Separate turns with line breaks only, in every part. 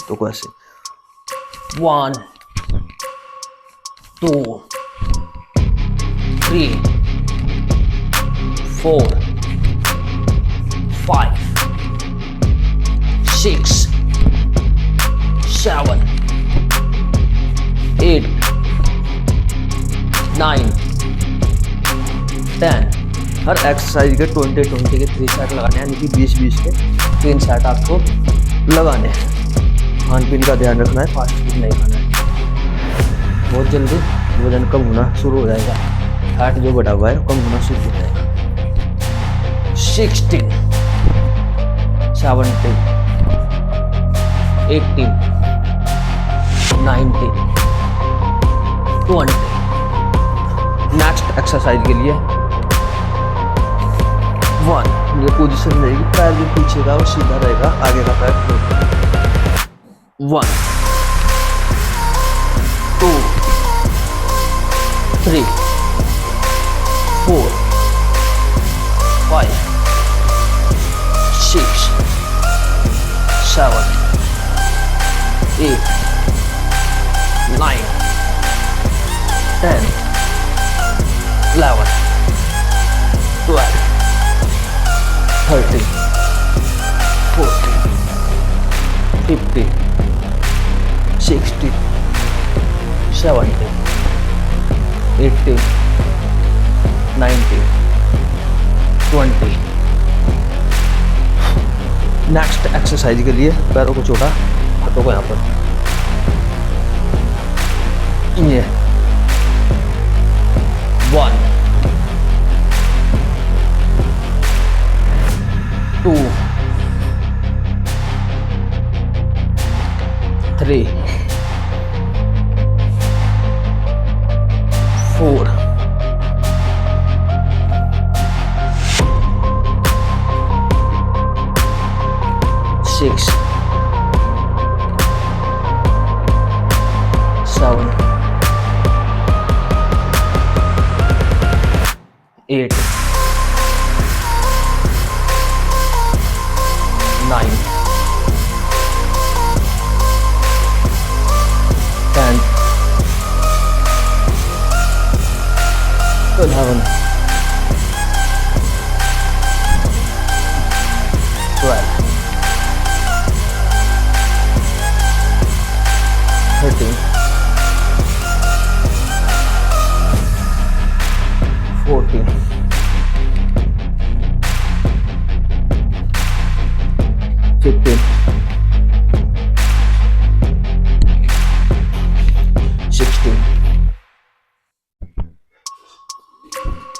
हाथों को ऐसे 1 2 3 4 5 6 7 8 9 10। हर एक्सरसाइज के 20-20 के 3 सेट लगाने हैं, यानी कि 20-20 के 3 सेट आपको लगाने हैं। खान पीन का ध्यान रखना है, फास्ट फूड नहीं खाना है। बहुत जल्दी वजन कम होना शुरू हो जाएगा, फैट जो बढ़ा हुआ है कम होना शुरू हो जाएगा। 16 17 18 19 20। नेक्स्ट एक्सरसाइज के लिए 1, ये पोजीशन रहेगी, पैर जो पीछे का वो सीधा रहेगा, आगे का पैर 1 2 3 4 5 6 7 8 9 10 11 12 13 14 15 16 17 18 19 20। नेक्स्ट एक्सरसाइज के लिए पैरों को छोटा, हाथों को यहाँ पर ये 1 2 3 4 6 7 8 9 10 11 12 13 14 15 16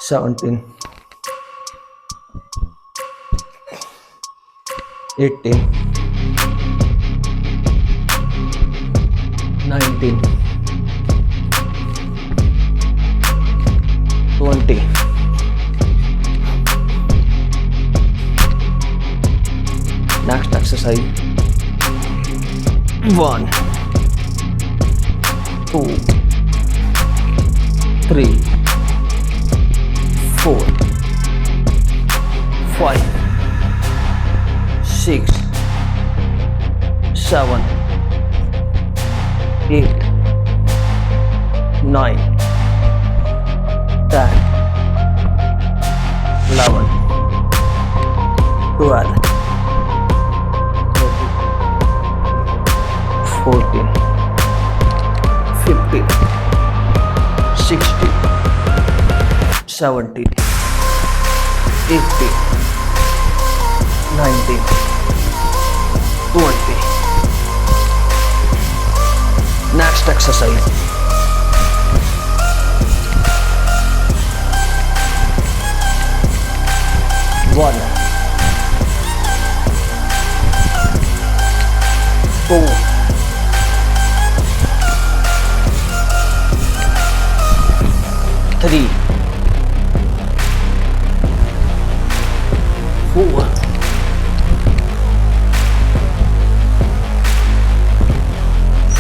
17 18 19 20। Next exercise 1 2 3 4 5 6 7 8 9 10 11 12 14 15 16 17 18 19 20। Next exercise 1 2 3 4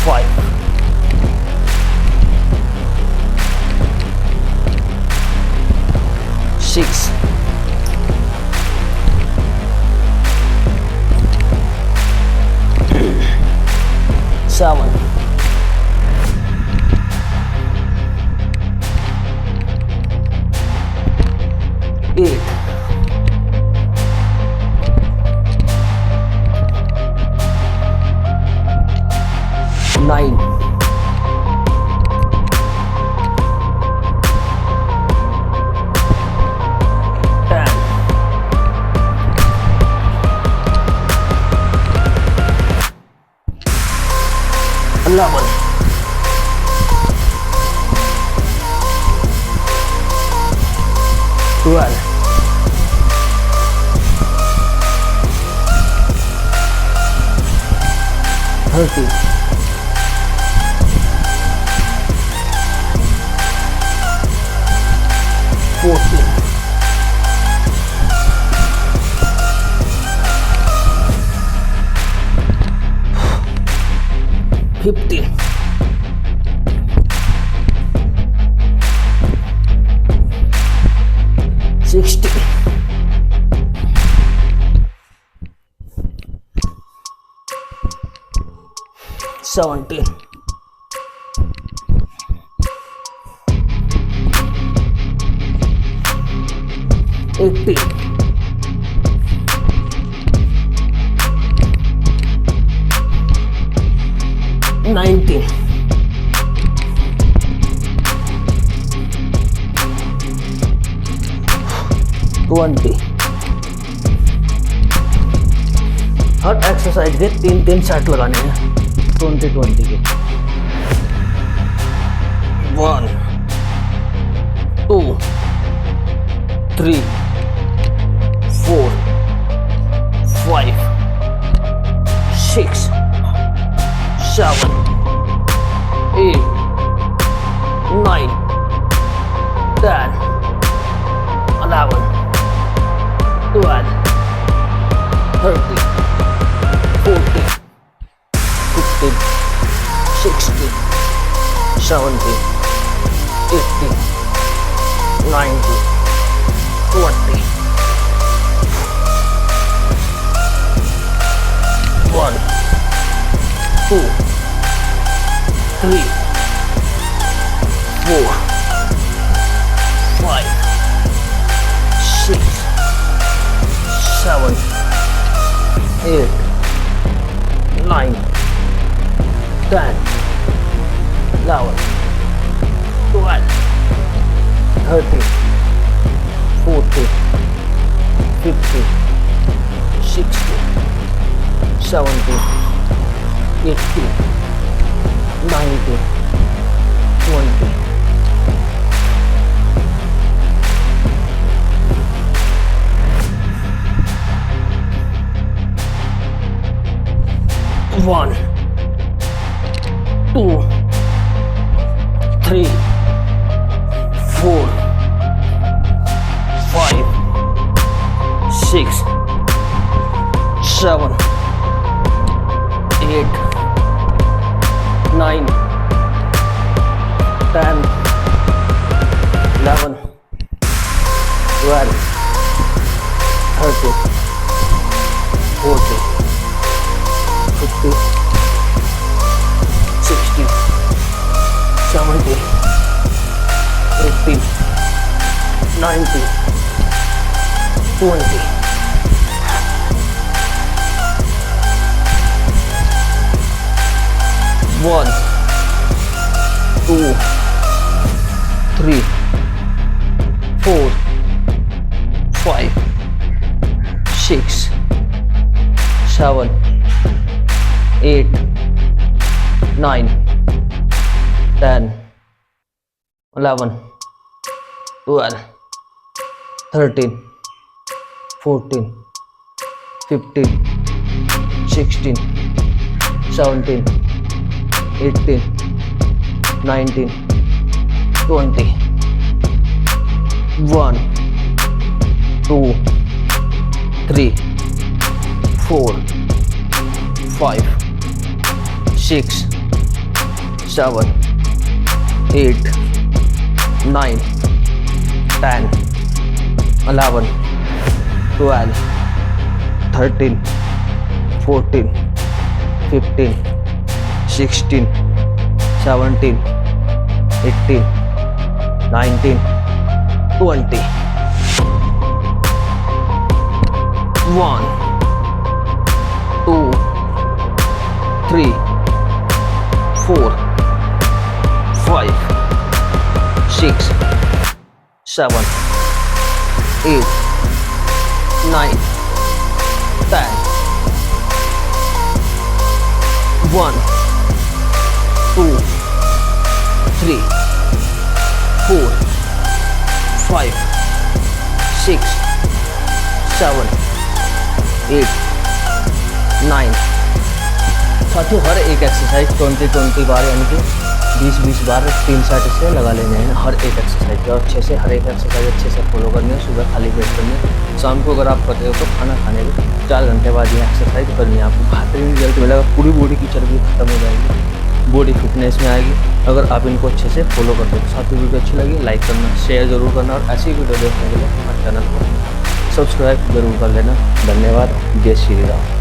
5 6 7 7, 8, 9, 10, 11, 12, 13, 14, 15, 16, 17, 18, 19, 20। हर एक्सरसाइज के 3-3 सेट लगाने हैं 20-20 के। 1, 2, 3, 4, 5, 6, 7, 8, 9, 10, 11, 12, 13, 14, 15, 16, 17, 18, 19, 20. 1, 2, 3, 4, 5, 6, 7, 8, 9, 10, 11, 12, 13, 14, 15, 16, 17, 18, 19, 20. 1, 2, 3, 4, 5, 6, 7, 8, 9, 10, 11, 12, 13, 14, 15, 16, 17, 18, 19, 20. 1, 2, 3, 4, 5, 6, 7, 8, 9, 10, 11, 12, 13, 14, 15, 16, 17, 18, 19, 20. 1, 2, 3, 4, 5, 6, 7, 8, 9, 10, 11, 12, 13, 14, 15, 16, 17, 18, 19, 20. 1, 2, 3, 4, 5, 6, 7, 8, 9, 10. 1, 2, 3, 4, 5, 6, 7, 8, 9. साथियों हर एक एक्सरसाइज 20 बार यानी कि 20 बार 3 सेट से लगा लेने हैं हर एक एक्सरसाइज के, और अच्छे से हर एक एक्सरसाइज अच्छे से फॉलो करनी है। सुबह खाली पेट करनी है, शाम को अगर आप करते हो तो खाना खाने के 4 घंटे बाद ये एक्सरसाइज करनी है। आपको बेहतरीन रिजल्ट मिलेगा, पूरी बॉडी की चर्बी खत्म हो जाएगी, बॉडी फिटनेस में आएगी अगर आप इनको अच्छे से फॉलो करते हो। साथियों वीडियो अच्छी लगी लाइक करना, शेयर जरूर करना, और ऐसी वीडियो देखने के लिए हमारे चैनल को सब्सक्राइब जरूर कर लेना। धन्यवाद। जय श्री राम।